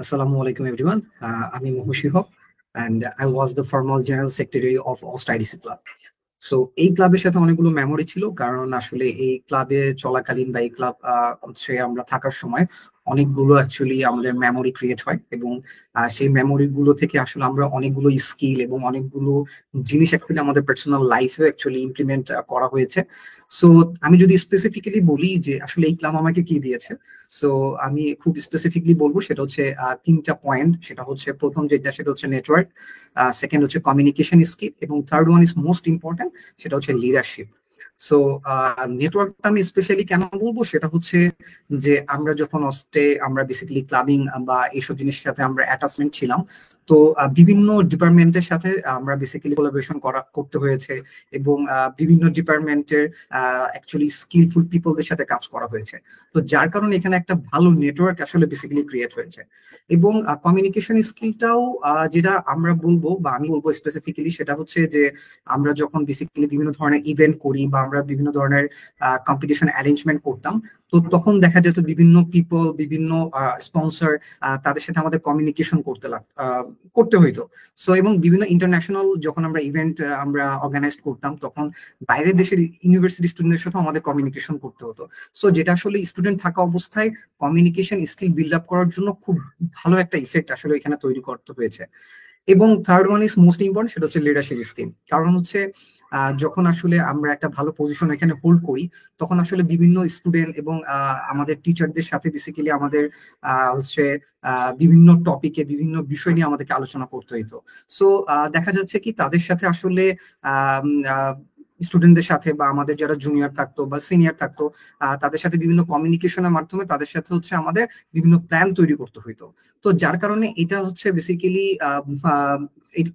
Assalamu alaikum everyone. আমি মুহসিহ and I was the former general secretary of OST IDC Club. So এই ক্লাবের সাথে অনেকগুলো মেমোরি ছিল, কারণ আসলে এই ক্লাবে চলাকালীন বা এই ক্লাব হচ্ছে আমরা থাকার সময় অনেকগুলো অ্যাকচুয়ালি আমাদের মেমোরি ক্রিয়েট হয়, এবং সেই মেমোরি গুলো থেকে আসলে আমরা অনেকগুলো স্কিল এবং অনেকগুলো জিনিস অ্যাকচুয়ালি আমাদের পার্সোনাল লাইফে অ্যাকচুয়ালি ইমপ্লিমেন্ট করা হয়েছে। সো আমি যদি স্পেসিফিক্যালি বলি যে আসলে এই ক্লাব আমাকে কি দিয়েছে, সো আমি খুব স্পেসিফিকলি বলবো সেটা হচ্ছে তিনটা পয়েন্ট। সেটা হচ্ছে প্রথম যেটা, সেটা হচ্ছে নেটওয়ার্ক, সেকেন্ড হচ্ছে কমিউনিকেশন স্কিল, এবং third one is most important, সেটা হচ্ছে লিডারশিপ। সো নেটওয়ার্কটা আমি স্পেশালি কেন বলবো, সেটা হচ্ছে যে আমরা যখন অস্টে আমরা বেসিক্যালি ক্লাবিং বা এইসব জিনিসের সাথে আমরা অ্যাটাচমেন্ট ছিলাম, তো বিভিন্ন ডিপার্টমেন্টের সাথে আমরা বেসিক্যালি কোলাবোরেশন করতে হয়েছে, এবং বিভিন্ন ডিপার্টমেন্টের অ্যাকচুয়ালি স্কিলফুল পিপলদের সাথে কাজ করা হয়েছে। তো যার কারণে এখানে একটা ভালো নেটওয়ার্ক আসলে বেসিক্যালি ক্রিয়েট হয়েছে। এবং কমিউনিকেশন স্কিলটাও যেটা আমরা বলবো বা আমি বলবো স্পেসিফিক্যালি, সেটা হচ্ছে যে আমরা যখন বেসিক্যালি বিভিন্ন ধরনের ইভেন্ট করি বা আমরা বিভিন্ন ধরনের কম্পিটিশন অ্যারেঞ্জমেন্ট করতাম, তো তখন দেখা যেত বিভিন্ন পিপল, বিভিন্ন স্পন্সর, তাদের সাথে আমাদের কমিউনিকেশন করতে হইতো। সো এবং বিভিন্ন ইন্টারন্যাশনাল যখন আমরা ইভেন্ট আমরা অর্গানাইজ করতাম, তখন বাইরের দেশের ইউনিভার্সিটি স্টুডেন্টের সাথে আমাদের কমিউনিকেশন করতে হতো। সো যেটা আসলে স্টুডেন্ট থাকা অবস্থায় কমিউনিকেশন স্কিল বিল্ড আপ করার জন্য খুব ভালো একটা ইফেক্ট আসলে এখানে তৈরি করতে হয়েছে। এবং third one is most important, সেটা হচ্ছে লিডারশিপ স্কিল। কারণ হচ্ছে যখন আসলে আমরা একটা ভালো পজিশন এখানে হোল্ড করি, তখন আসলে বিভিন্ন স্টুডেন্ট এবং আমাদের টিচারদের সাথে বেসিক্যালি আমাদের হচ্ছে বিভিন্ন টপিকে বিভিন্ন বিষয় নিয়ে আমাদেরকে আলোচনা করতে হইতো। সো দেখা যাচ্ছে কি তাদের সাথে আসলে স্টুডেন্টদের সাথে বা আমাদের যারা জুনিয়র থাকতো বা সিনিয়র থাকতো, তাদের সাথে বিভিন্ন কমিউনিকেশনের মাধ্যমে তাদের সাথে হচ্ছে আমাদের বিভিন্ন প্ল্যান তৈরি করতে হইতো। তো যার কারণে এটা হচ্ছে বেসিক্যালি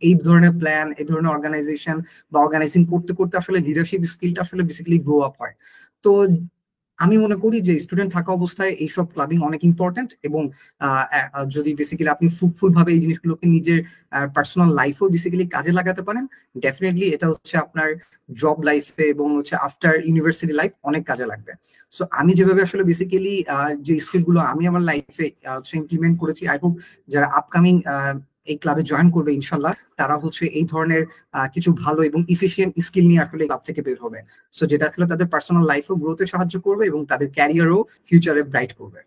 এই ধরনের প্ল্যান, এই ধরনের অর্গানাইজেশন বা অর্গানাইজিং করতে করতে আসলে লিডারশিপ স্কিলটা আসলে বেসিক্যালি গ্রো আপ হয়। তো আমি মনে করি যে স্টুডেন্ট থাকা অবস্থায় এইসব ক্লাবিং অনেক ইম্পর্টেন্ট, এবং যদি বেসিক্যালি আপনি ফ্রুটফুল ভাবে এই জিনিসগুলোকে নিজের পার্সোনাল লাইফেও বেসিক্যালি কাজে লাগাতে পারেন, ডেফিনেটলি এটা হচ্ছে আপনার জব লাইফে এবং হচ্ছে আফটার ইউনিভার্সিটি লাইফ অনেক কাজে লাগবে। সো আমি যেভাবে আসলে বেসিক্যালি যে স্কিলগুলো আমি আমার লাইফে ইমপ্লিমেন্ট করেছি, আই হোপ যারা আপকামিং এই ক্লাবে জয়েন করবে ইনশাল্লাহ, তারা হচ্ছে এই ধরনের কিছু ভালো এবং ইফিশিয়েন্ট স্কিল নিয়ে আসলে ক্লাব থেকে বের হবে। সো যেটা আসলে তাদের পার্সোনাল লাইফেও গ্রোথে সাহায্য করবে এবং তাদের ক্যারিয়ারও ফিউচারে ব্রাইট করবে।